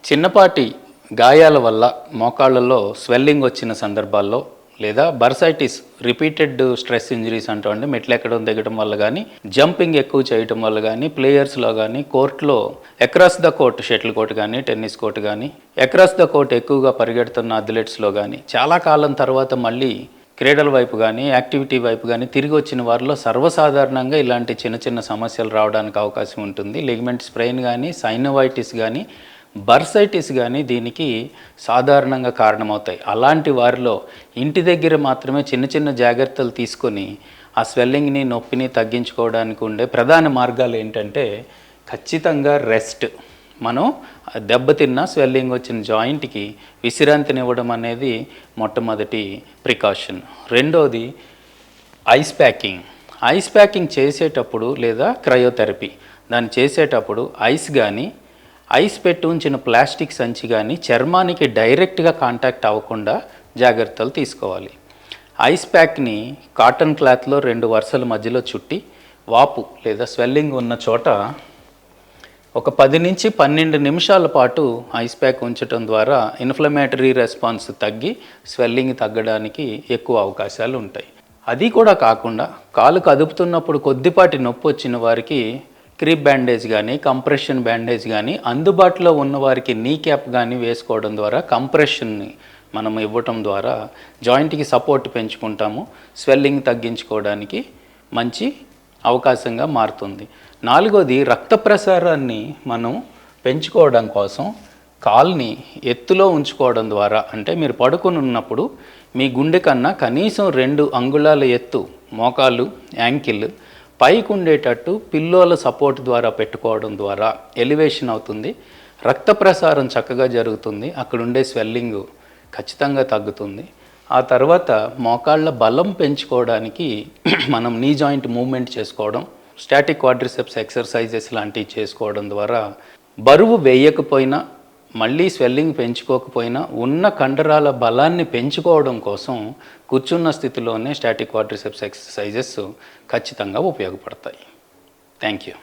చిన్నపాటి గాయాల వల్ల మోకాళ్ళలో స్వెల్లింగ్ వచ్చిన సందర్భాల్లో లేదా బర్సైటిస్ రిపీటెడ్ స్ట్రెస్ ఇంజరీస్ అంటామండి, మెట్లు ఎక్కడం దిగడం వల్ల కానీ, జంపింగ్ ఎక్కువ చేయడం వల్ల కానీ, ప్లేయర్స్లో కానీ, కోర్టులో across the court, shuttle court కానీ, టెన్నిస్ కోర్ట్ కానీ, అక్రాస్ ద కోర్ట్ ఎక్కువగా పరిగెడుతున్న అథ్లెట్స్లో కానీ చాలా కాలం తర్వాత మళ్ళీ క్రీడల వైపు కానీ, యాక్టివిటీ వైపు కానీ తిరిగి వచ్చిన వారిలో సర్వసాధారణంగా ఇలాంటి చిన్న చిన్న సమస్యలు రావడానికి అవకాశం ఉంటుంది. లిగమెంట్ స్ప్రెయిన్ కానీ, సైనోవైటిస్ కానీ, బర్సైటిస్ కానీ దీనికి సాధారణంగా కారణమవుతాయి. అలాంటి వారిలో ఇంటి దగ్గర మాత్రమే చిన్న చిన్న జాగ్రత్తలు తీసుకొని ఆ స్వెల్లింగ్ని, నొప్పిని తగ్గించుకోవడానికి ఉండే ప్రధాన మార్గాలు ఏంటంటే ఖచ్చితంగా రెస్ట్. మనం దెబ్బతిన్న స్వెల్లింగ్ వచ్చిన జాయింట్కి విశ్రాంతినివ్వడం అనేది మొట్టమొదటి ప్రికాషన్. రెండోది ఐస్ ప్యాకింగ్. ఐస్ ప్యాకింగ్ చేసేటప్పుడు లేదా క్రయోథెరపీ దాన్ని చేసేటప్పుడు ఐస్ పెట్టి ఉంచిన ప్లాస్టిక్ సంచి కానీ చర్మానికి డైరెక్ట్గా కాంటాక్ట్ అవ్వకుండా జాగ్రత్తలు తీసుకోవాలి. ఐస్ ప్యాక్ని కాటన్ క్లాత్లో 2 వరుసల మధ్యలో చుట్టి వాపు లేదా స్వెల్లింగ్ ఉన్న చోట ఒక 10 నుంచి 12 నిమిషాల పాటు ఐస్ ప్యాక్ ఉంచడం ద్వారా ఇన్ఫ్లమేటరీ రెస్పాన్స్ తగ్గి స్వెల్లింగ్ తగ్గడానికి ఎక్కువ అవకాశాలు ఉంటాయి. అది కూడా కాకుండా కాలు కదుపుతున్నప్పుడు కొద్దిపాటి నొప్పి వచ్చిన వారికి క్రీప్ బ్యాండేజ్ కానీ, కంప్రెషన్ బ్యాండేజ్ కానీ, అందుబాటులో ఉన్న వారికి నీ క్యాప్ కానీ వేసుకోవడం ద్వారా కంప్రెషన్ని మనం ఇవ్వటం ద్వారా జాయింట్కి సపోర్ట్ పెంచుకుంటాము. స్వెల్లింగ్ తగ్గించుకోవడానికి మంచి అవకాశంగా మారుతుంది. 4వది రక్త ప్రసారాన్ని మనం పెంచుకోవడం కోసం కాల్ని ఎత్తులో ఉంచుకోవడం ద్వారా, అంటే మీరు పడుకొని ఉన్నప్పుడు మీ గుండె కన్నా కనీసం 2 అంగుళాల ఎత్తు మోకాలు, యాంకిల్ పైకి ఉండేటట్టు పిల్లోల సపోర్ట్ ద్వారా పెట్టుకోవడం ద్వారా ఎలివేషన్ అవుతుంది. రక్త ప్రసారం చక్కగా జరుగుతుంది. అక్కడ ఉండే స్వెల్లింగ్ ఖచ్చితంగా తగ్గుతుంది. ఆ తర్వాత మోకాళ్ళ బలం పెంచుకోవడానికి మనం నీ జాయింట్ మూవ్మెంట్ చేసుకోవడం, స్టాటిక్ క్వాడ్రిసెప్స్ ఎక్సర్సైజెస్ లాంటివి చేసుకోవడం ద్వారా బరువు వేయకపోయినా మళ్ళీ స్వెల్లింగ్ పెంచుకోకపోయినా ఉన్న కండరాల బలాన్ని పెంచుకోవడం కోసం కూర్చున్న స్థితిలోనే స్టాటిక్ క్వాడ్రిసెప్స్ ఎక్సర్సైజెస్ ఖచ్చితంగా ఉపయోగపడతాయి. Thank you.